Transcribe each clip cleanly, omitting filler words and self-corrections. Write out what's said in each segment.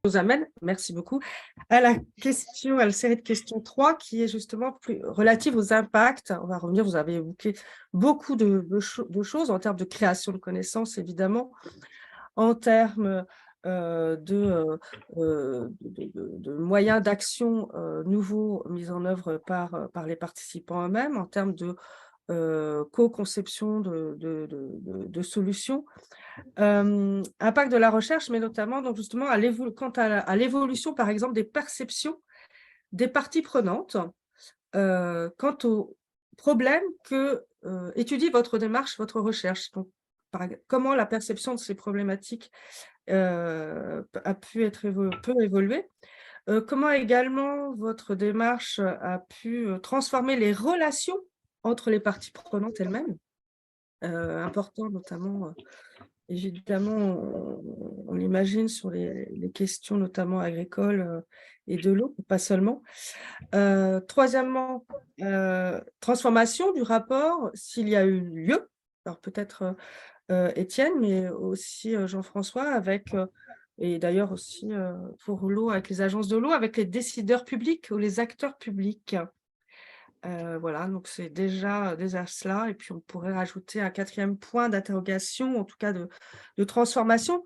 nous amène, merci beaucoup, à la série de questions 3 qui est justement plus relative aux impacts. On va revenir, vous avez évoqué beaucoup de choses en termes de création de connaissances, évidemment, en termes de moyens d'action nouveaux mis en œuvre par les participants eux-mêmes, en termes de co-conception de solutions. Impact de la recherche, mais notamment donc justement quant à l'évolution, par exemple, des perceptions des parties prenantes quant aux problèmes que étudie votre démarche, votre recherche. Donc, comment la perception de ces problématiques peut évoluer. Comment également votre démarche a pu transformer les relations entre les parties prenantes elles-mêmes, important notamment. Évidemment, on l'imagine sur les questions notamment agricoles et de l'eau, pas seulement. Troisièmement, transformation du rapport s'il y a eu lieu, alors peut-être Étienne, mais aussi Jean-François, avec, et d'ailleurs aussi pour l'eau, avec les agences de l'eau, avec les décideurs publics ou les acteurs publics. Voilà, donc c'est déjà cela. Et puis on pourrait rajouter un quatrième point d'interrogation, en tout cas de transformation,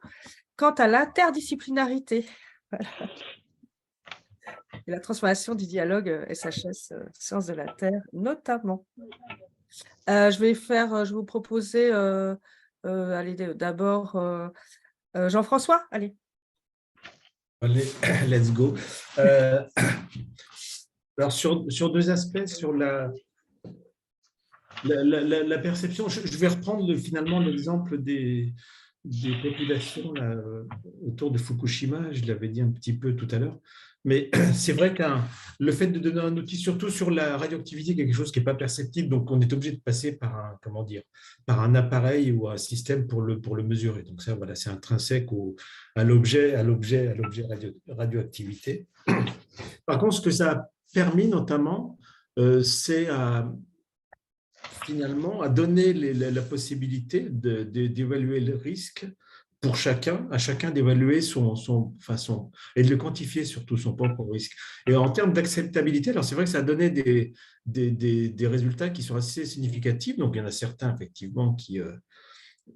quant à l'interdisciplinarité. Voilà. Et la transformation du dialogue SHS, sciences de la Terre, notamment. Je vais vous proposer, allez, d'abord Jean-François, allez. Allez, let's go. Alors, sur deux aspects, sur la perception, je vais reprendre finalement l'exemple des populations là, autour de Fukushima, je l'avais dit un petit peu tout à l'heure, mais c'est vrai que le fait de donner un outil, surtout sur la radioactivité, quelque chose qui n'est pas perceptible, donc on est obligé de passer par par un appareil ou un système pour le mesurer. Donc ça, voilà, c'est intrinsèque à l'objet radioactivité. Par contre, ce que ça a permis notamment, c'est finalement à donner la possibilité d'évaluer le risque pour à chacun d'évaluer son façon et de le quantifier surtout son propre risque. Et en termes d'acceptabilité, alors c'est vrai que ça a donné des résultats qui sont assez significatifs. Donc il y en a certains effectivement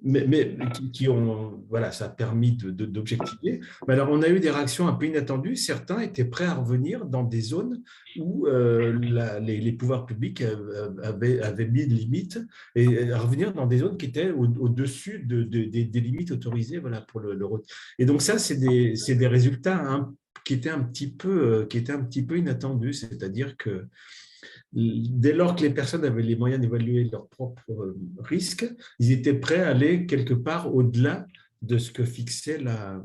mais qui ont, voilà, ça a permis d'objectiver. Mais alors, on a eu des réactions un peu inattendues. Certains étaient prêts à revenir dans des zones où les pouvoirs publics avaient mis de limites et à revenir dans des zones qui étaient au-dessus des limites autorisées, voilà, pour le Et donc, ça, c'est des résultats qui étaient un petit peu inattendus. C'est-à-dire que dès lors que les personnes avaient les moyens d'évaluer leurs propres risques, ils étaient prêts à aller quelque part au-delà de ce que fixait la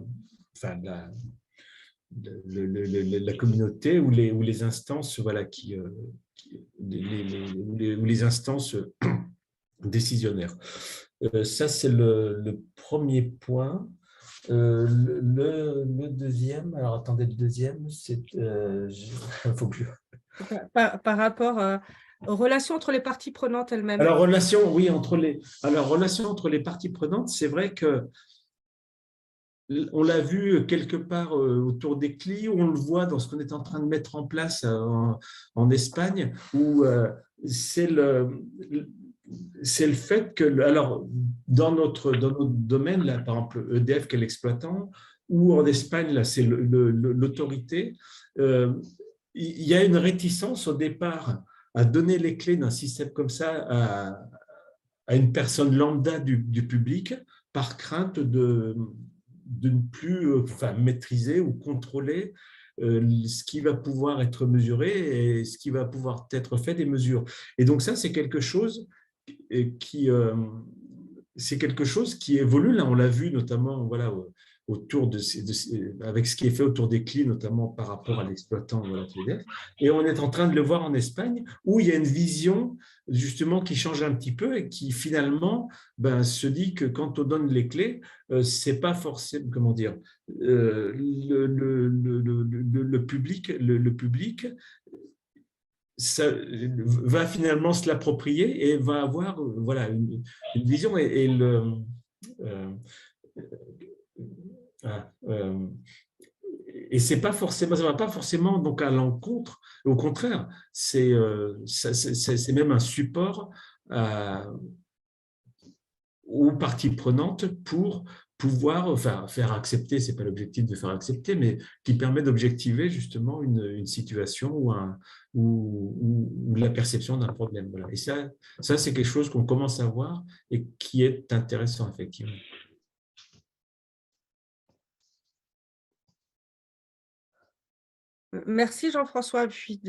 communauté ou les instances, voilà, ou les instances décisionnaires. Ça, c'est le premier point. Le deuxième, alors attendez, le deuxième, c'est... faut que Par rapport aux relations entre les parties prenantes elles-mêmes. Alors, relation entre les parties prenantes, c'est vrai que on l'a vu quelque part autour des CLI, on le voit dans ce qu'on est en train de mettre en place en Espagne, où c'est le fait que, alors, dans notre domaine, là, par exemple, EDF qui est l'exploitant, ou en Espagne, là, c'est l'autorité, il y a une réticence au départ à donner les clés d'un système comme ça à une personne lambda du public par crainte de ne plus maîtriser ou contrôler ce qui va pouvoir être mesuré et ce qui va pouvoir être fait des mesures. Et donc ça, c'est quelque chose qui évolue. Là, on l'a vu notamment, voilà, autour avec ce qui est fait autour des CLI, notamment par rapport à l'exploitant, voilà, et on est en train de le voir en Espagne, où il y a une vision justement qui change un petit peu et qui finalement se dit que quand on donne les clés, c'est pas forcément, comment dire, le public ça va finalement se l'approprier et va avoir, voilà, une vision et et c'est pas forcément, ça va pas forcément donc à l'encontre. Au contraire, c'est même un support aux parties prenantes pour pouvoir faire accepter, c'est pas l'objectif de faire accepter, mais qui permet d'objectiver justement une situation ou la perception d'un problème. Voilà. Et ça c'est quelque chose qu'on commence à voir et qui est intéressant, effectivement. Merci Jean-François. Puis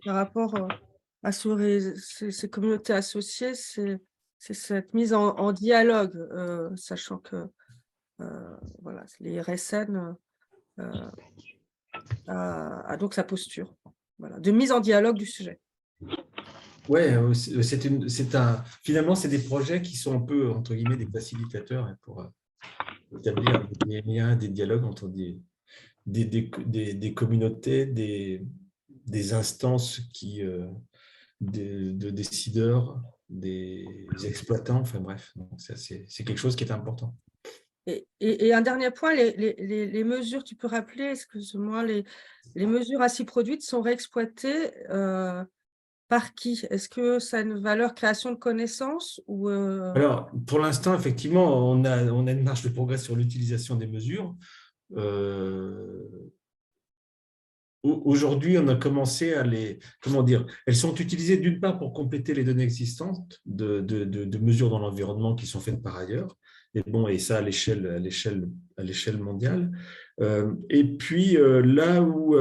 par rapport à ces communautés associées, c'est cette mise en dialogue, sachant que voilà, les RSN a donc sa posture, voilà, de mise en dialogue du sujet. Ouais, finalement, c'est des projets qui sont un peu, entre guillemets, des facilitateurs, hein, pour établir des liens, des dialogues entre des communautés, des instances de décideurs, des exploitants, enfin bref, c'est quelque chose qui est important. Et un dernier point, les mesures, tu peux rappeler, excuse-moi, les mesures ainsi produites sont réexploitées par qui? Est-ce que ça a une valeur création de connaissances ou Alors, pour l'instant, effectivement, on a une marge de progrès sur l'utilisation des mesures. Aujourd'hui, on a commencé à comment dire, elles sont utilisées d'une part pour compléter les données existantes de mesures dans l'environnement qui sont faites par ailleurs, et ça à l'échelle mondiale. Et puis là où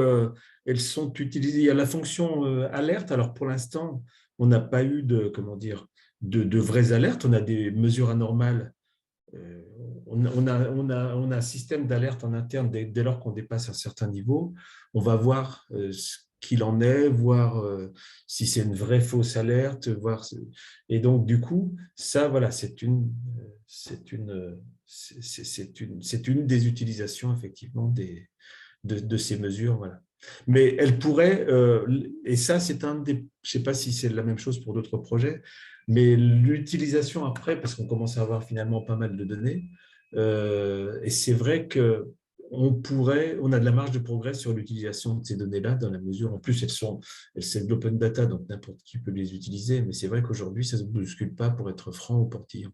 elles sont utilisées, il y a la fonction alerte. Alors pour l'instant, on n'a pas eu comment dire, de vraies alertes. On a des mesures anormales. On a un système d'alerte en interne dès lors qu'on dépasse un certain niveau. On va voir ce qu'il en est, voir si c'est une vraie fausse alerte. Et donc, du coup, ça, voilà, c'est une des utilisations, effectivement, de ces mesures. Voilà. Mais elle pourrait, et ça, je ne sais pas si c'est la même chose pour d'autres projets, mais l'utilisation après, parce qu'on commence à avoir finalement pas mal de données, et c'est vrai on a de la marge de progrès sur l'utilisation de ces données-là, dans la mesure, en plus, c'est de l'open data, donc n'importe qui peut les utiliser, mais c'est vrai qu'aujourd'hui, ça ne se bouscule pas, pour être franc ou portillon.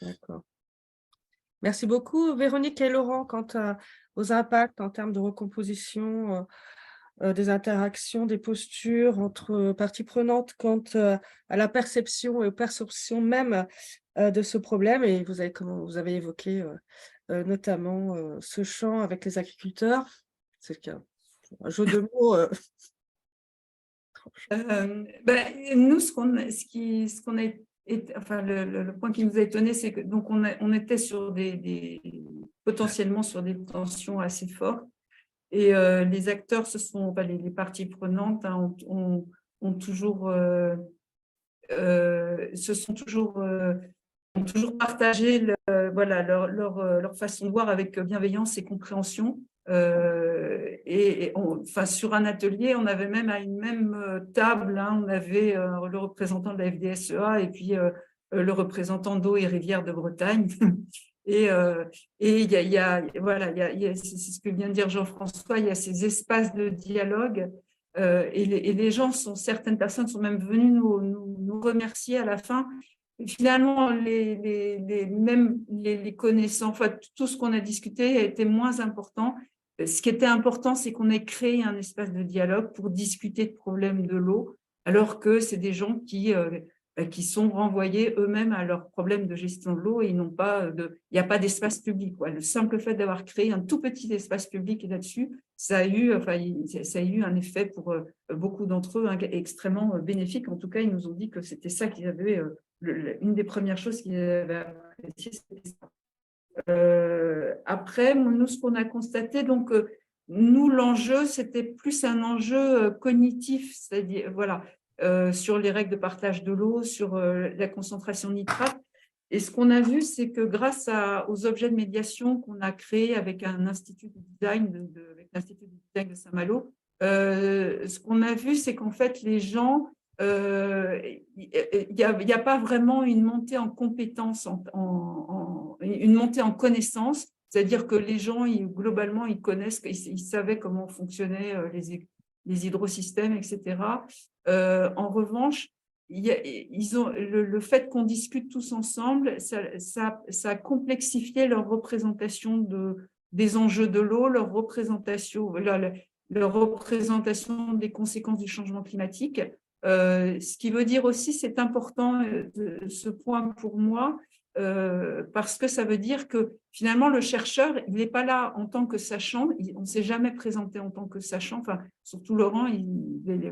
D'accord. Merci beaucoup, Véronique et Laurent. Quant aux impacts en termes de recomposition des interactions, des postures entre parties prenantes, quant à la perception et aux perceptions même de ce problème, et vous avez évoqué notamment ce champ avec les agriculteurs. C'est un jeu de mots. Nous, enfin, le point qui nous a étonné, c'est que donc on était sur potentiellement sur des tensions assez fortes, et les acteurs les parties prenantes, hein, ont toujours ont toujours partagé leur façon de voir avec bienveillance et compréhension. Enfin, sur un atelier, on avait même à une même table, hein, on avait le représentant de la FDSEA et puis le représentant d'Eau et Rivières de Bretagne. Et il y a c'est ce que vient de dire Jean-François, il y a ces espaces de dialogue, et les gens certaines personnes sont même venues nous remercier à la fin. Et finalement, les connaissances, enfin, tout ce qu'on a discuté a été moins important. Ce qui était important, c'est qu'on ait créé un espace de dialogue pour discuter de problèmes de l'eau, alors que c'est des gens qui sont renvoyés eux-mêmes à leurs problèmes de gestion de l'eau, et il n'y a pas d'espace public. Le simple fait d'avoir créé un tout petit espace public là-dessus, ça a eu un effet pour beaucoup d'entre eux, hein, extrêmement bénéfique. En tout cas, ils nous ont dit que c'était ça qu'ils avaient, une des premières choses qu'ils avaient appréciées, c'était ça. Après, nous, ce qu'on a constaté, donc, nous, l'enjeu, c'était plus un enjeu cognitif, c'est-à-dire, voilà, sur les règles de partage de l'eau, sur la concentration de nitrate. Et ce qu'on a vu, c'est que grâce aux objets de médiation qu'on a créés avec un institut de design, avec l'Institut de design de Saint-Malo, ce qu'on a vu, c'est qu'en fait, les gens, il n'y a pas vraiment une montée en compétences, une montée en connaissances. C'est-à-dire que les gens, globalement, ils connaissent, ils savaient comment fonctionnaient les hydrosystèmes, etc. En revanche, le fait qu'on discute tous ensemble, ça a complexifié leur représentation des enjeux de l'eau, leur représentation des conséquences du changement climatique. Ce qui veut dire aussi, c'est important ce point pour moi, parce que ça veut dire que finalement le chercheur, il n'est pas là en tant que sachant, on ne s'est jamais présenté en tant que sachant, enfin surtout Laurent,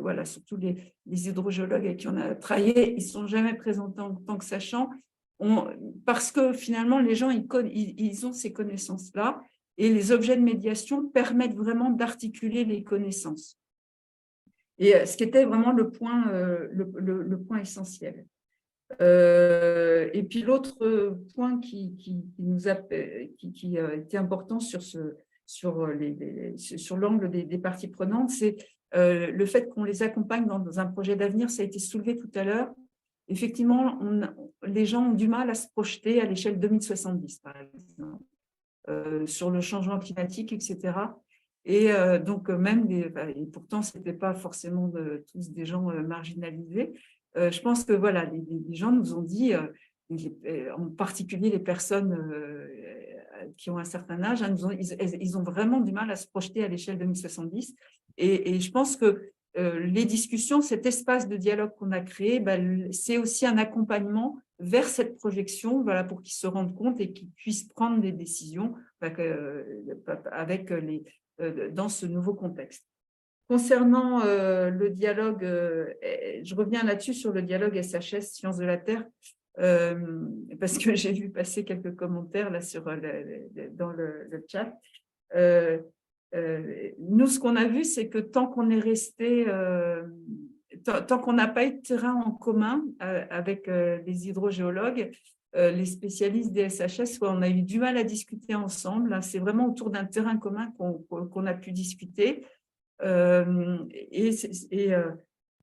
voilà, surtout les hydrogéologues avec qui on a travaillé, ils ne sont jamais présentés en tant que sachant, parce que finalement les gens ils ont ces connaissances-là et les objets de médiation permettent vraiment d'articuler les connaissances. Et ce qui était vraiment le point essentiel. Et puis l'autre point qui était important sur l'angle des parties prenantes, c'est le fait qu'on les accompagne dans un projet d'avenir. Ça a été soulevé tout à l'heure. Effectivement, les gens ont du mal à se projeter à l'échelle 2070, par exemple, sur le changement climatique, etc. Et donc, et pourtant, ce n'était pas forcément tous des gens marginalisés. Je pense que voilà, les gens nous ont dit, en particulier les personnes qui ont un certain âge, hein, ils ont vraiment du mal à se projeter à l'échelle 2070. Et je pense que les discussions, cet espace de dialogue qu'on a créé, c'est aussi un accompagnement vers cette projection, voilà, pour qu'ils se rendent compte et qu'ils puissent prendre des décisions dans ce nouveau contexte. Concernant le dialogue, je reviens là-dessus sur le dialogue SHS Sciences de la Terre, parce que j'ai vu passer quelques commentaires là dans le chat. Nous, ce qu'on a vu, c'est que tant qu'on est resté, tant qu'on n'a pas eu de terrain en commun avec les hydrogéologues, les spécialistes des SHS, on a eu du mal à discuter ensemble. C'est vraiment autour d'un terrain commun qu'on a pu discuter. Et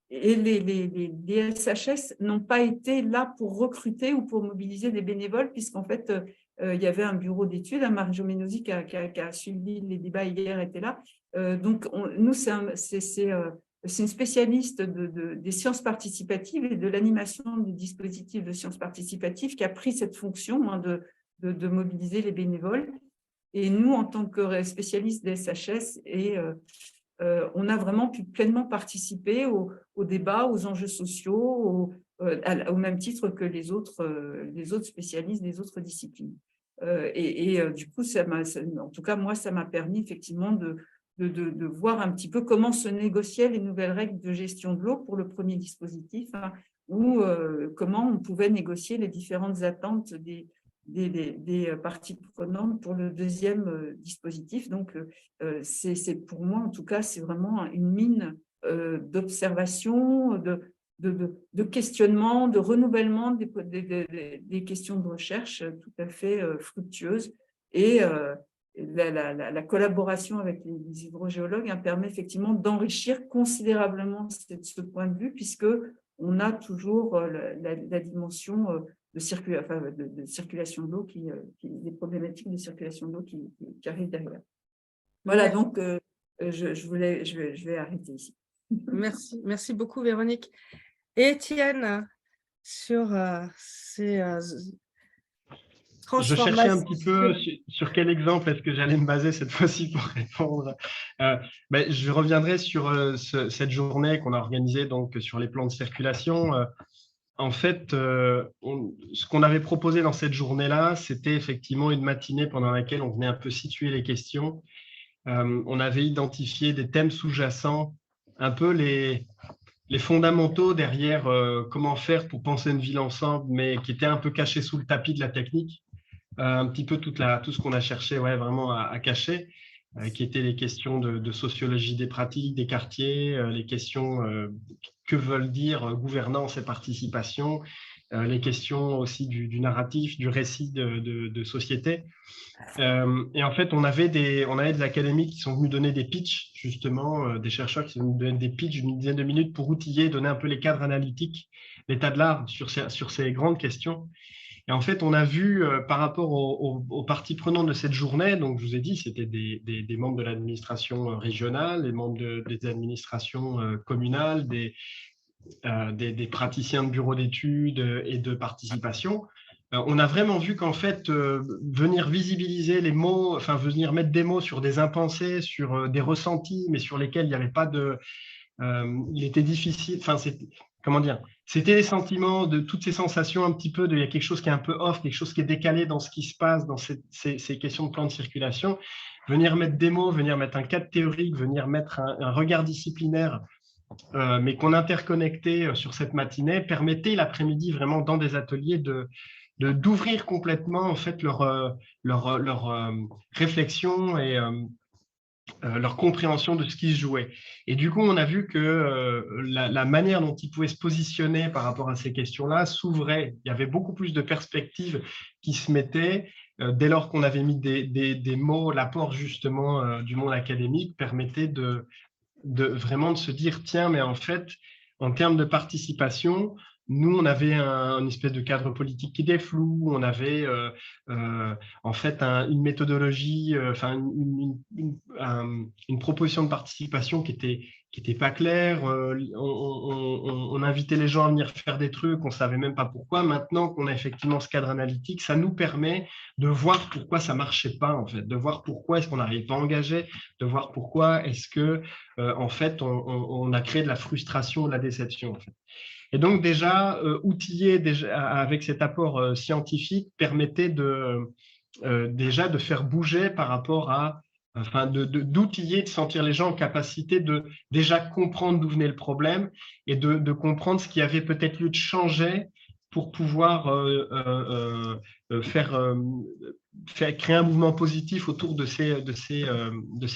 les SHS n'ont pas été là pour recruter ou pour mobiliser des bénévoles, puisqu'en fait, il y avait un bureau d'études, Marie-Jo Menozzi qui a suivi les débats hier était là. Donc, nous, c'est une spécialiste des sciences participatives et de l'animation des dispositifs de sciences participatives qui a pris cette fonction, hein, de mobiliser les bénévoles. Et nous, en tant que spécialistes des SHS, on a vraiment pu pleinement participer au débat, aux enjeux sociaux, au même titre que les autres spécialistes des autres disciplines. Du coup, en tout cas, moi, ça m'a permis effectivement de voir un petit peu comment se négociaient les nouvelles règles de gestion de l'eau pour le premier dispositif, hein, ou comment on pouvait négocier les différentes attentes des parties prenantes pour le deuxième dispositif. Donc, c'est pour moi, en tout cas, c'est vraiment une mine d'observation, de questionnement, de renouvellement des questions de recherche tout à fait fructueuses. Et la collaboration avec les hydrogéologues permet effectivement d'enrichir considérablement ce point de vue, puisqu'on a toujours la dimension de circulation de l'eau, des problématiques de circulation de l'eau qui arrivent derrière. Voilà, donc je vais arrêter ici. Merci beaucoup Véronique. Et Étienne, sur ces je cherchais un petit peu sur quel exemple est-ce que j'allais me baser cette fois-ci pour répondre. Je reviendrai sur cette journée qu'on a organisée donc, sur les plans de circulation. En fait, ce qu'on avait proposé dans cette journée-là, c'était effectivement une matinée pendant laquelle on venait un peu situer les questions. On avait identifié des thèmes sous-jacents, un peu les fondamentaux derrière comment faire pour penser une ville ensemble, mais qui étaient un peu cachés sous le tapis de la technique. Un petit peu tout ce qu'on a cherché vraiment à cacher, qui étaient les questions de sociologie des pratiques, des quartiers, les questions que veulent dire gouvernance et participation, les questions aussi du narratif, du récit de société. Et en fait, on avait des académiques qui sont venus donner des pitchs, justement, des chercheurs qui sont venus donner des pitchs d'une dizaine de minutes pour outiller, donner un peu les cadres analytiques, l'état de l'art sur ces grandes questions. Et en fait, on a vu par rapport aux parties prenantes de cette journée, donc je vous ai dit, c'était des membres de l'administration régionale, des membres des administrations communales, des praticiens de bureaux d'études et de participation. On a vraiment vu qu'en fait, venir visibiliser les mots, enfin venir mettre des mots sur des impensés, sur des ressentis, mais sur lesquels il n'y avait pas de... il était difficile, enfin, comment dire, c'était les sentiments de toutes ces sensations un petit peu il y a quelque chose qui est un peu off, quelque chose qui est décalé dans ce qui se passe, dans ces questions de plan de circulation. Venir mettre des mots, venir mettre un cadre théorique, venir mettre un regard disciplinaire, mais qu'on interconnectait sur cette matinée, permettait l'après-midi vraiment dans des ateliers d'ouvrir complètement en fait leur réflexion et leur compréhension de ce qui se jouait. Et du coup, on a vu que la manière dont ils pouvaient se positionner par rapport à ces questions-là s'ouvrait. Il y avait beaucoup plus de perspectives qui se mettaient dès lors qu'on avait mis des mots. L'apport justement du monde académique permettait vraiment de se dire, tiens, mais en fait, en termes de participation, nous, on avait une espèce de cadre politique qui était flou, on avait en fait une méthodologie, enfin une proposition de participation qui était pas claire. On invitait les gens à venir faire des trucs, on savait même pas pourquoi. Maintenant qu'on a effectivement ce cadre analytique, ça nous permet de voir pourquoi ça marchait pas, en fait, de voir pourquoi est-ce qu'on n'arrive pas à engager, de voir pourquoi est-ce que en fait on a créé de la frustration, de la déception, en fait. Et donc déjà, outiller avec cet apport scientifique permettait déjà de faire bouger par rapport à, enfin, d'outiller, de sentir les gens en capacité de déjà comprendre d'où venait le problème et de comprendre ce qui avait peut-être lieu de changer pour pouvoir créer un mouvement positif autour de ces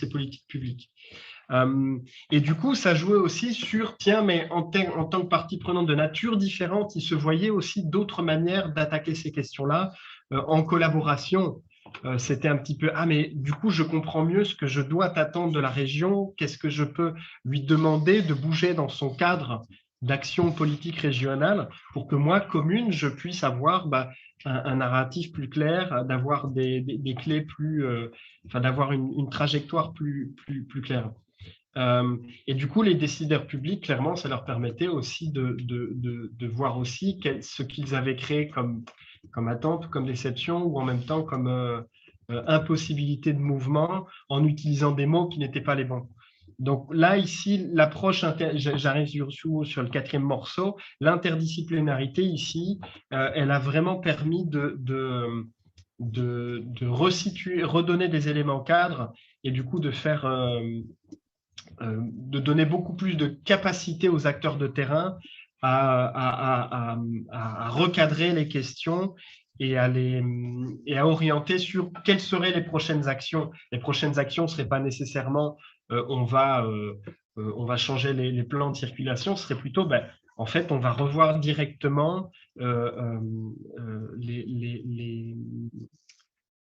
politiques publiques. Et du coup, ça jouait aussi sur, tiens, mais en tant que partie prenante de nature différente, ils se voyaient aussi d'autres manières d'attaquer ces questions-là en collaboration. C'était un petit peu, ah, mais du coup, je comprends mieux ce que je dois t'attendre de la région, qu'est-ce que je peux lui demander de bouger dans son cadre d'action politique régionale pour que moi, commune, je puisse avoir un narratif plus clair, d'avoir des clés plus, enfin, d'avoir une trajectoire plus claire. Et du coup, les décideurs publics, clairement, ça leur permettait aussi de voir aussi ce qu'ils avaient créé comme attente, comme déception, ou en même temps comme impossibilité de mouvement, en utilisant des mots qui n'étaient pas les bons. Donc là, ici, l'approche, j'arrive sur le 4e morceau, l'interdisciplinarité ici, elle a vraiment permis de resituer, redonner des éléments cadres et du coup de faire... de donner beaucoup plus de capacité aux acteurs de terrain à recadrer les questions et à orienter sur quelles seraient les prochaines actions. Les prochaines actions ne seraient pas nécessairement on va changer les plans de circulation, ce serait plutôt en fait, on va revoir directement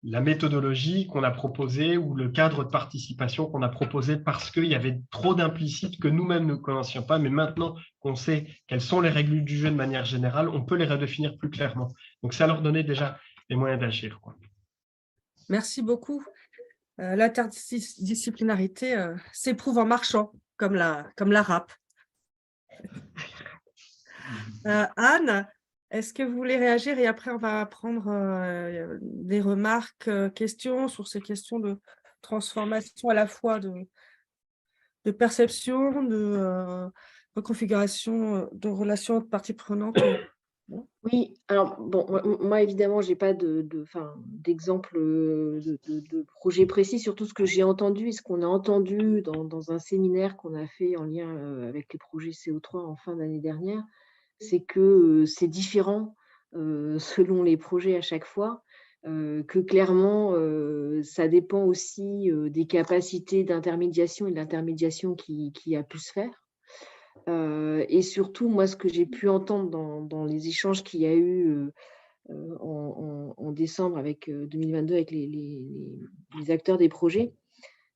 la méthodologie qu'on a proposée ou le cadre de participation qu'on a proposé parce qu'il y avait trop d'implicites que nous-mêmes ne connaissions pas, mais maintenant qu'on sait quelles sont les règles du jeu de manière générale, on peut les redéfinir plus clairement. Donc, ça leur donnait déjà les moyens d'agir. Merci beaucoup. L'interdisciplinarité s'éprouve en marchant, comme la rap. Anne, est-ce que vous voulez réagir et après on va prendre des remarques, questions sur ces questions de transformation à la fois de perception, de reconfiguration de relations de parties prenantes. Oui, alors bon, moi évidemment, j'ai pas d'exemple de projet précis, surtout ce que j'ai entendu et ce qu'on a entendu dans un séminaire qu'on a fait en lien avec les projets CO3 en fin d'année dernière, c'est que c'est différent selon les projets à chaque fois, que clairement, ça dépend aussi des capacités d'intermédiation et de l'intermédiation qui a pu se faire. Et surtout, moi, ce que j'ai pu entendre dans les échanges qu'il y a eu en décembre 2022 avec les acteurs des projets,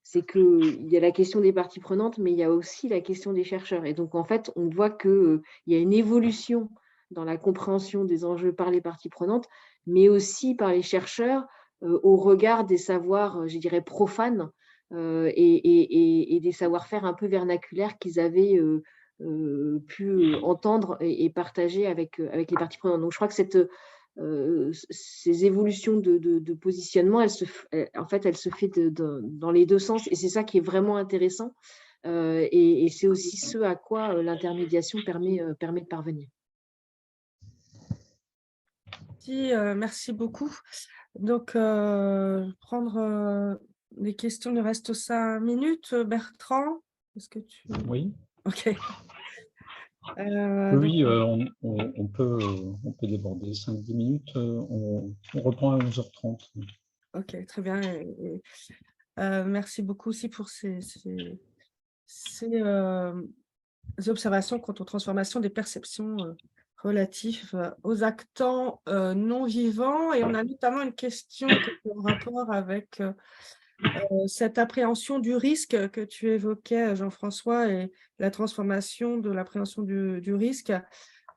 c'est qu'il y a la question des parties prenantes, mais il y a aussi la question des chercheurs. Et donc, en fait, on voit qu'il y a une évolution dans la compréhension des enjeux par les parties prenantes, mais aussi par les chercheurs au regard des savoirs, je dirais, profanes et des savoir-faire un peu vernaculaires qu'ils avaient pu entendre et partager avec les parties prenantes. Donc, je crois que ces évolutions de positionnement, en fait, elles se font dans les deux sens, et c'est ça qui est vraiment intéressant. Et c'est aussi ce à quoi l'intermédiation permet de parvenir. Merci beaucoup. Donc, prendre les questions, il nous reste 5 minutes. Bertrand, est-ce que tu… Oui, Ok. oui, on peut déborder 5-10 minutes. On reprend à 11h30. Ok, très bien. Merci beaucoup aussi pour ces observations quant aux transformations des perceptions relatives aux actants non vivants. Et on a notamment une question qui est en rapport avec cette appréhension du risque que tu évoquais, Jean-François, et la transformation de l'appréhension du risque,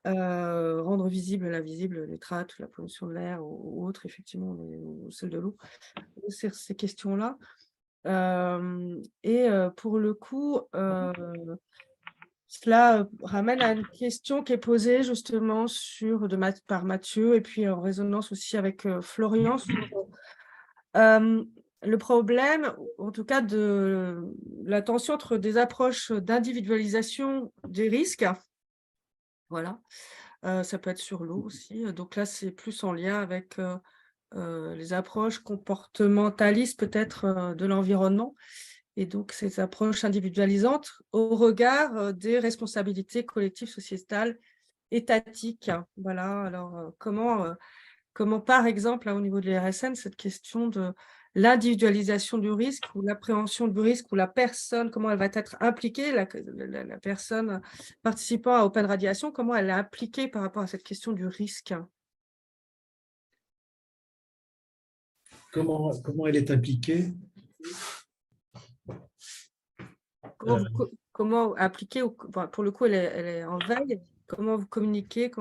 rendre visible l'invisible, les tracts, la pollution de l'air ou autres, effectivement, ou celle de l'eau, ces questions-là. Pour le coup, cela ramène à une question qui est posée justement par Mathieu, et puis en résonance aussi avec Florian, sur le problème, en tout cas, de la tension entre des approches d'individualisation des risques. Voilà. Ça peut être sur l'eau aussi. Donc là, c'est plus en lien avec les approches comportementalistes peut-être de l'environnement. Et donc, ces approches individualisantes au regard des responsabilités collectives, sociétales, étatiques. Voilà. Alors, comment, par exemple, au niveau de l'IRSN, cette question de l'individualisation du risque ou l'appréhension du risque, ou la personne, comment elle va être impliquée, la personne participant à Open Radiation, comment elle est impliquée par rapport à cette question du risque? Comment elle est impliquée? Comment appliquer, pour le coup, elle est en veille, comment vous communiquez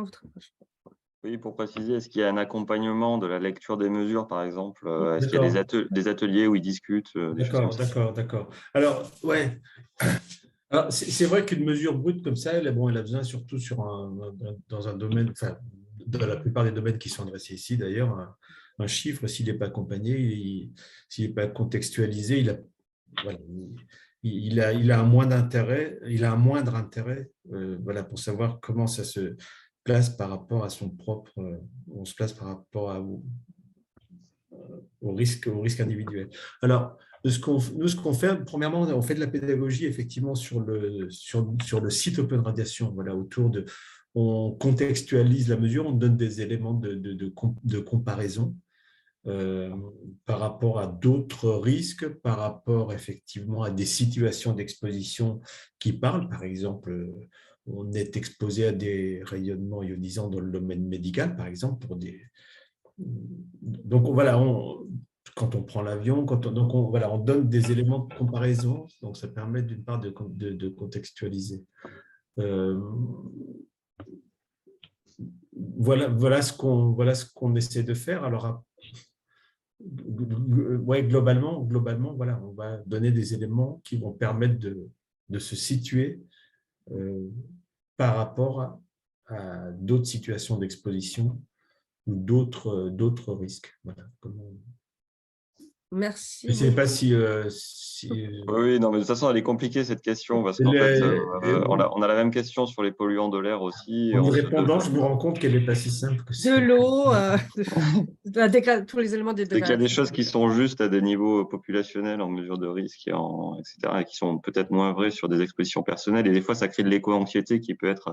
Oui, pour préciser, est-ce qu'il y a un accompagnement de la lecture des mesures, par exemple? Est-ce qu'il y a des ateliers où ils discutent des choses comme ça? D'accord. Alors, ouais. Alors, c'est vrai qu'une mesure brute comme ça, elle a besoin surtout dans un domaine, enfin, dans la plupart des domaines qui sont adressés ici, d'ailleurs, un chiffre, s'il n'est pas accompagné, s'il n'est pas contextualisé, il a un moindre intérêt, voilà, pour savoir comment ça se place par rapport à son propre, on se place par rapport au risque individuel. Alors, nous, ce qu'on fait, premièrement, on fait de la pédagogie effectivement sur le site Open Radiation, voilà, on contextualise la mesure, on donne des éléments de comparaison par rapport à d'autres risques, par rapport effectivement à des situations d'exposition qui parlent. Par exemple, on est exposé à des rayonnements ionisants dans le domaine médical, par exemple, donc voilà, quand on prend l'avion, on donne des éléments de comparaison, donc ça permet d'une part de contextualiser. Voilà ce qu'on essaie de faire. Alors, globalement, voilà, on va donner des éléments qui vont permettre de se situer par rapport à d'autres situations d'exposition ou d'autres risques. Voilà. Merci. Je ne sais pas si… Oui, non, mais de toute façon, elle est compliquée, cette question, parce qu'en fait, on a la même question sur les polluants de l'air aussi. En y répondant, je me rends compte qu'elle n'est pas si simple que ça. De l'eau, tous les éléments des C'est qu'il y a des choses qui sont justes à des niveaux populationnels en mesure de risque, etc., et qui sont peut-être moins vraies sur des expositions personnelles. Et des fois, ça crée de l'éco-anxiété qui peut être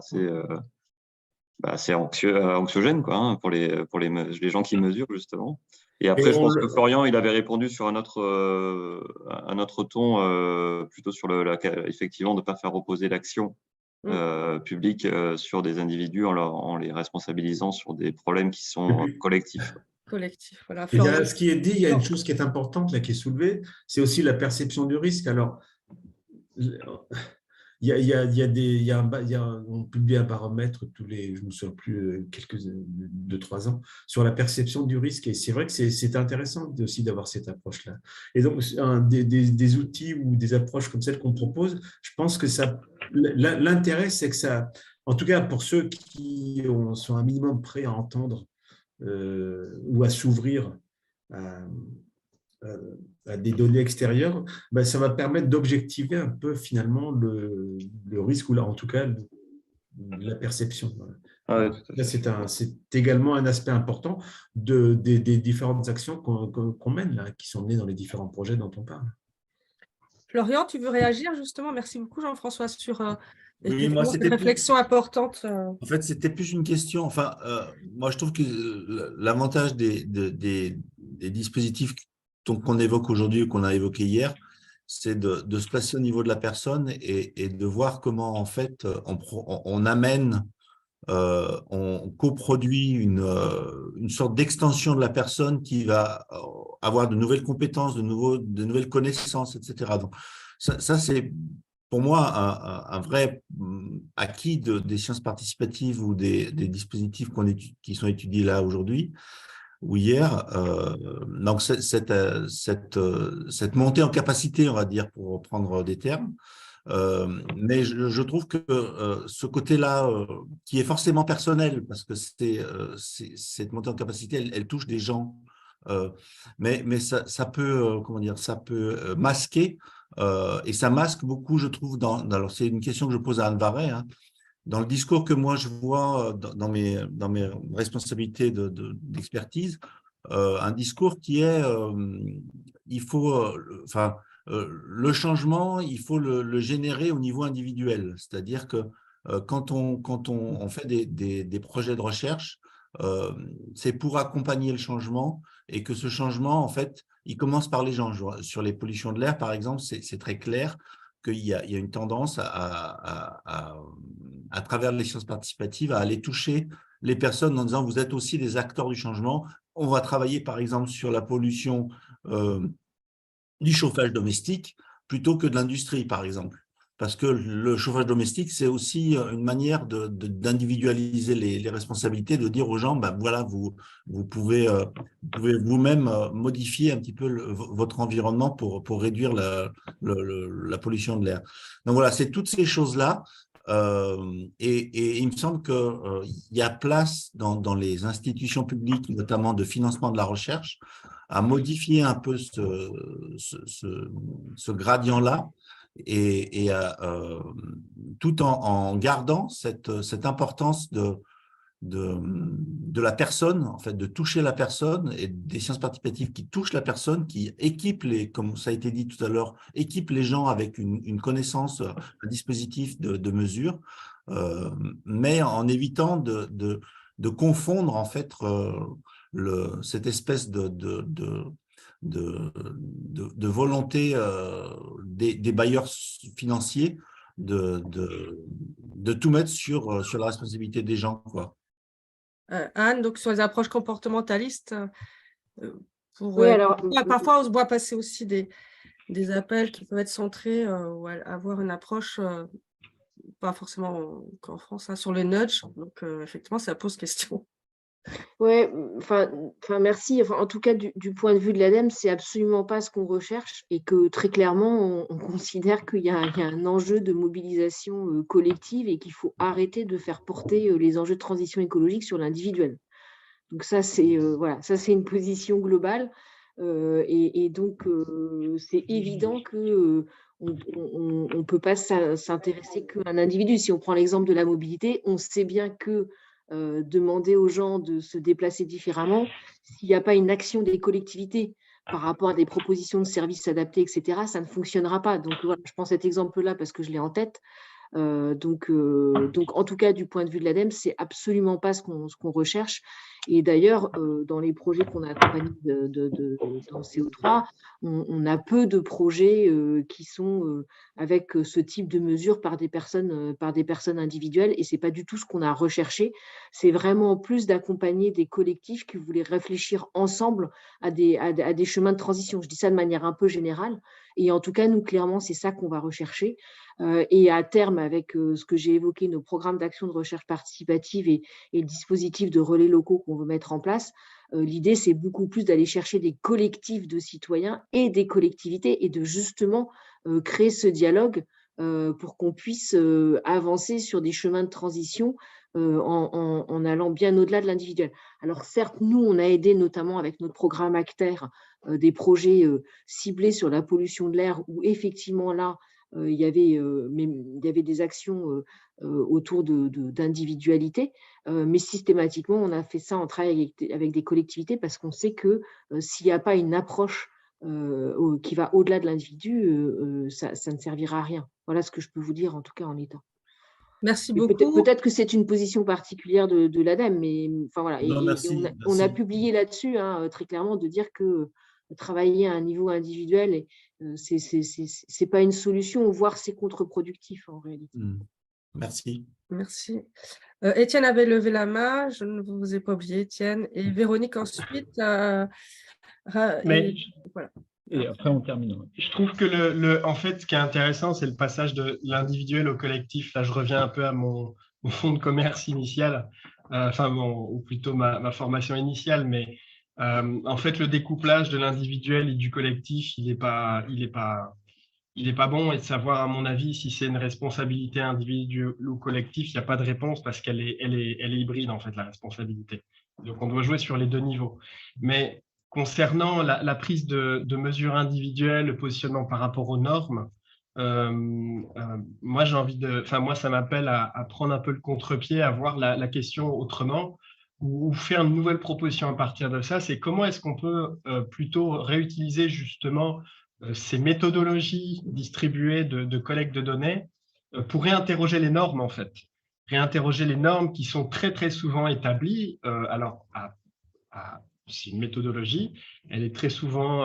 assez anxiogène, quoi, hein, pour les gens qui mesurent, justement. Et après, je pense que Florian, il avait répondu sur un autre ton, plutôt sur effectivement, de ne pas faire reposer l'action publique sur des individus en les responsabilisant sur des problèmes qui sont collectifs. Collectif, voilà. Ce qui est dit, il y a une chose qui est importante, là, qui est soulevée, c'est aussi la perception du risque. Alors, On publie un baromètre tous les, je ne me souviens plus, quelques 2-3 ans, sur la perception du risque. Et c'est vrai que c'est intéressant aussi d'avoir cette approche-là. Et donc, des outils ou des approches comme celles qu'on propose, je pense que l'intérêt, c'est que ça, en tout cas pour ceux qui sont un minimum prêts à entendre ou à s'ouvrir à des données extérieures, ben, ça va permettre d'objectiver un peu finalement le risque, ou là, en tout cas la perception. Voilà. Ah ouais, Là, c'est également un aspect important des différentes actions qu'on mène, là, qui sont menées dans les différents projets dont on parle. Florian, tu veux réagir justement? Merci beaucoup Jean-François sur Oui, moi, cette c'était réflexion importante. En fait, c'était plus une question. Enfin, moi, je trouve que l'avantage des dispositifs qu'on évoque aujourd'hui ou qu'on a évoqué hier, c'est de se placer au niveau de la personne et de voir comment, en fait, on amène, on coproduit une sorte d'extension de la personne qui va avoir de nouvelles compétences, de nouvelles connaissances, etc. Donc, ça c'est pour moi un vrai acquis des sciences participatives ou des dispositifs qui sont étudiés là aujourd'hui ou hier. Donc, cette montée en capacité, on va dire, pour reprendre des termes. Mais je trouve que ce côté-là, qui est forcément personnel, parce que cette montée en capacité, elle touche des gens, mais ça peut, comment dire, ça peut masquer, et ça masque beaucoup, je trouve, alors c'est une question que je pose à Anne Varret, hein, dans le discours que moi je vois dans mes responsabilités d'expertise, un discours qui est, il faut, enfin, le changement, il faut le générer au niveau individuel. C'est-à-dire que quand on fait des projets de recherche, c'est pour accompagner le changement et que ce changement, en fait, il commence par les gens. Sur les pollutions de l'air, par exemple, c'est très clair qu'il y a une tendance à travers les sciences participatives, à aller toucher les personnes en disant vous êtes aussi des acteurs du changement. On va travailler, par exemple, sur la pollution du chauffage domestique plutôt que de l'industrie, par exemple. Parce que le chauffage domestique, c'est aussi une manière d'individualiser les responsabilités, de dire aux gens, ben voilà, vous pouvez vous-même modifier un petit peu votre environnement pour réduire la pollution de l'air. Donc voilà, c'est toutes ces choses-là. Et il me semble qu'il y a place dans les institutions publiques, notamment de financement de la recherche, à modifier un peu ce gradient-là et tout en gardant cette importance de la personne, en fait, de toucher la personne et des sciences participatives qui touchent la personne, qui équipent comme ça a été dit tout à l'heure, équipent les gens avec une connaissance, un dispositif de mesure, mais en évitant de confondre, en fait, cette espèce de volonté des bailleurs financiers de tout mettre sur la responsabilité des gens, quoi. Anne, donc sur les approches comportementalistes, Oui, alors, parfois on se voit passer aussi des appels qui peuvent être centrés ou avoir une approche pas forcément qu'en France, hein, sur le nudge. Donc effectivement, ça pose question. oui, enfin, merci. Enfin, en tout cas, du point de vue de l'ADEME, c'est absolument pas ce qu'on recherche et que très clairement, on considère qu'il y a un enjeu de mobilisation collective et qu'il faut arrêter de faire porter les enjeux de transition écologique sur l'individuel. Donc ça, c'est voilà, ça c'est une position globale et donc c'est évident que on peut pas s'intéresser qu'à un individu. Si on prend l'exemple de la mobilité, on sait bien que demander aux gens de se déplacer différemment, s'il n'y a pas une action des collectivités par rapport à des propositions de services adaptés, etc., ça ne fonctionnera pas. Donc voilà, je prends cet exemple-là parce que je l'ai en tête. Donc, en tout cas, du point de vue de l'ADEME, c'est absolument pas ce qu'on recherche. Et d'ailleurs, dans les projets qu'on a accompagnés dans CO3, on a peu de projets qui sont avec ce type de mesures par des personnes individuelles, et c'est pas du tout ce qu'on a recherché. C'est vraiment plus d'accompagner des collectifs qui voulaient réfléchir ensemble à des chemins de transition. Je dis ça de manière un peu générale. Et en tout cas, nous, clairement, c'est ça qu'on va rechercher. Et à terme, avec ce que j'ai évoqué, nos programmes d'action de recherche participative et le dispositif de relais locaux qu'on veut mettre en place, l'idée, c'est beaucoup plus d'aller chercher des collectifs de citoyens et des collectivités et de justement créer ce dialogue pour qu'on puisse avancer sur des chemins de transition en allant bien au-delà de l'individuel. Alors certes, nous, on a aidé notamment avec notre programme Acter des projets ciblés sur la pollution de l'air où effectivement là, il y avait des actions autour d'individualité, mais systématiquement, on a fait ça en travail avec des collectivités parce qu'on sait que s'il n'y a pas une approche qui va au-delà de l'individu, ça ne servira à rien. Voilà ce que je peux vous dire, en tout cas en l'état. Merci beaucoup. Peut-être que c'est une position particulière de l'ADEME, mais enfin voilà. Non, merci, On a merci. publié là-dessus, très clairement, de dire que travailler à un niveau individuel, c'est pas une solution, voire c'est contre-productif en réalité. Merci. Merci. Étienne avait levé la main, je ne vous ai pas oublié, Étienne. Et Véronique ensuite. Mais voilà. Et après, on termine. je trouve que en fait, ce qui est intéressant, c'est le passage de l'individuel au collectif. Là, je reviens un peu à mon fonds de commerce initial, ou plutôt ma formation initiale, mais en fait, le découplage de l'individuel et du collectif, il est pas bon. Et de savoir, à mon avis, si c'est une responsabilité individuelle ou collective, il n'y a pas de réponse parce qu'elle est hybride, en fait, la responsabilité. Donc, on doit jouer sur les deux niveaux. Mais concernant la prise de mesures individuelles, le positionnement par rapport aux normes, moi, ça m'appelle à prendre un peu le contre-pied, à voir la question autrement, ou faire une nouvelle proposition à partir de ça. C'est comment est-ce qu'on peut plutôt réutiliser justement ces méthodologies distribuées de collecte de données pour réinterroger les normes, en fait. Réinterroger les normes qui sont très, très souvent établies. C'est une méthodologie, elle est très souvent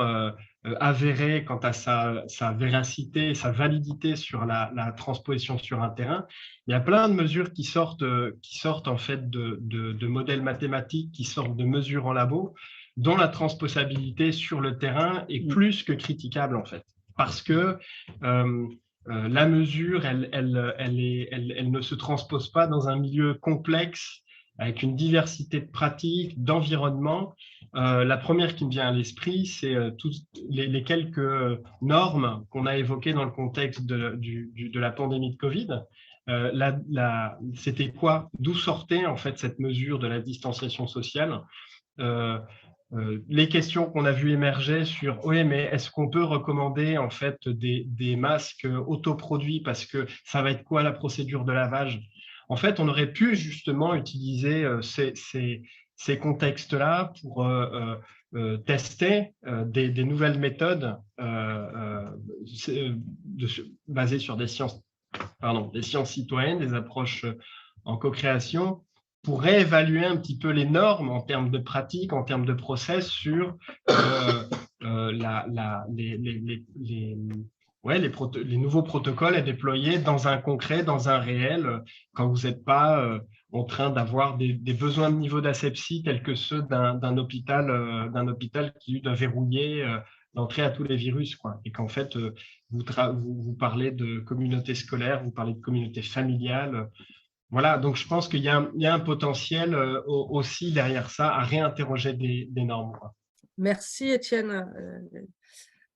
avérée quant à sa véracité et sa validité sur la transposition sur un terrain. Il y a plein de mesures qui sortent en fait de modèles mathématiques, qui sortent de mesures en labo, dont la transposabilité sur le terrain est plus que critiquable en fait, parce que la mesure, elle ne se transpose pas dans un milieu complexe avec une diversité de pratiques, d'environnements. La première qui me vient à l'esprit, c'est toutes les quelques normes qu'on a évoquées dans le contexte de la pandémie de Covid. C'était quoi? D'où sortait en fait cette mesure de la distanciation sociale? Les questions qu'on a vues émerger sur oui, mais est-ce qu'on peut recommander en fait des masques autoproduits parce que ça va être quoi la procédure de lavage? En fait, on aurait pu justement utiliser ces contextes-là pour tester des nouvelles méthodes basées sur des sciences citoyennes, des approches en co-création, pour réévaluer un petit peu les normes en termes de pratique, en termes de process sur les nouveaux protocoles à déployer dans un concret, dans un réel, quand vous n'êtes pas en train d'avoir des besoins de niveau d'asepsie tels que ceux d'un hôpital qui doit verrouiller l'entrée à tous les virus, quoi. Et qu'en fait, vous parlez de communauté scolaire, vous parlez de communauté familiale. Voilà, donc je pense qu'il y a un potentiel aussi derrière ça à réinterroger des normes, quoi. Merci Étienne.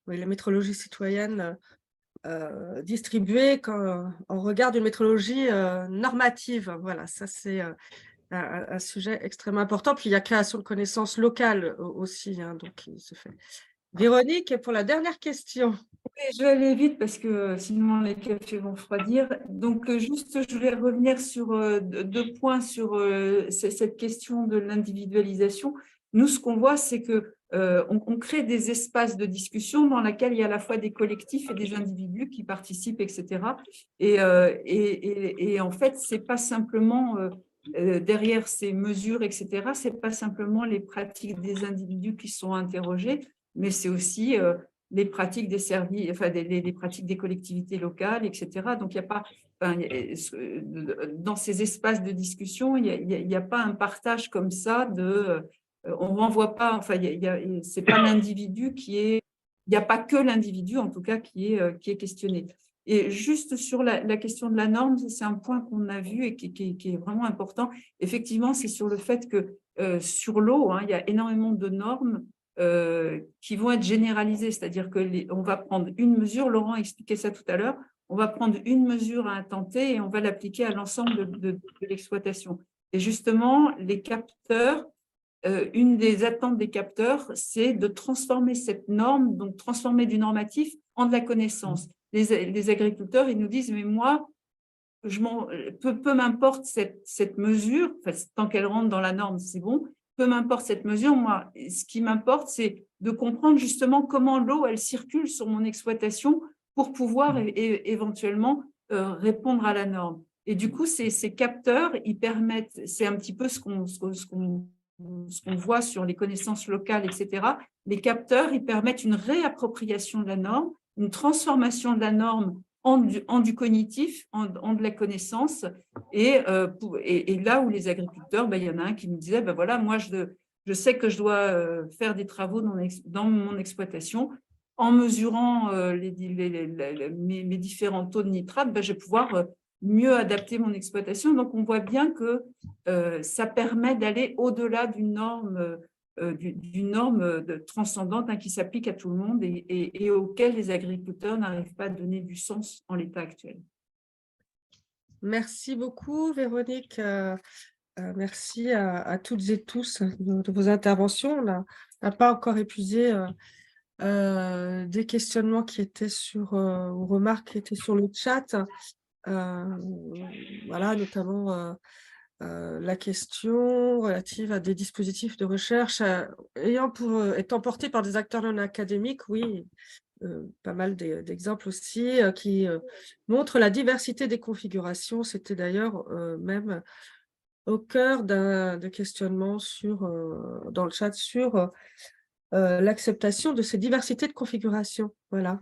Oui, la métrologie citoyenne distribuée quand on regarde une métrologie normative. Voilà, ça c'est un sujet extrêmement important. Puis il y a création de connaissances locales aussi, donc qui se fait. Véronique, pour la dernière question. Oui, je vais aller vite parce que sinon les cafés vont refroidir. Donc, juste, je vais revenir sur deux points sur cette question de l'individualisation. Nous, ce qu'on voit, c'est que on crée des espaces de discussion dans lesquels il y a à la fois des collectifs et des individus qui participent, etc. Et en fait, c'est pas simplement derrière ces mesures, etc. C'est pas simplement les pratiques des individus qui sont interrogées, mais c'est aussi les pratiques des services, enfin les pratiques des collectivités locales, etc. Donc, il n'y a pas, dans ces espaces de discussion, il n'y a pas un partage comme ça on ne renvoie pas, enfin, c'est pas l'individu qui est il n'y a pas que l'individu, en tout cas, qui est questionné. Et juste sur la question de la norme, c'est un point qu'on a vu et qui est vraiment important. Effectivement, c'est sur le fait que sur l'eau, il y a énormément de normes qui vont être généralisées, c'est-à-dire qu'on va prendre une mesure, Laurent expliquait ça tout à l'heure, on va prendre une mesure à un temps T et on va l'appliquer à l'ensemble de l'exploitation. Et justement, les capteurs, une des attentes des capteurs, c'est de transformer cette norme, donc transformer du normatif en de la connaissance. Les agriculteurs, ils nous disent, mais moi, peu m'importe cette mesure, enfin, tant qu'elle rentre dans la norme, c'est bon, peu m'importe cette mesure, moi, ce qui m'importe, c'est de comprendre justement comment l'eau, elle circule sur mon exploitation pour pouvoir éventuellement répondre à la norme. Et du coup, ces capteurs, ils permettent, c'est un petit peu ce qu'on voit sur les connaissances locales, etc. Les capteurs, ils permettent une réappropriation de la norme, une transformation de la norme en du cognitif, en de la connaissance. Et là où les agriculteurs, il y en a un qui me disait, voilà, moi, je sais que je dois faire des travaux dans mon exploitation. En mesurant mes différents taux de nitrate, je vais pouvoir mieux adapter mon exploitation. Donc, on voit bien que ça permet d'aller au-delà d'une norme transcendante qui s'applique à tout le monde et auquel les agriculteurs n'arrivent pas à donner du sens en l'état actuel. Merci beaucoup, Véronique. Merci à toutes et tous de vos interventions. On n'a pas encore épuisé des questionnements qui étaient ou remarques qui étaient sur le chat. Voilà, notamment la question relative à des dispositifs de recherche étant portés par des acteurs non académiques, oui, pas mal d'exemples aussi qui montrent la diversité des configurations. C'était d'ailleurs même au cœur de questionnement dans le chat sur l'acceptation de ces diversités de configurations. Voilà.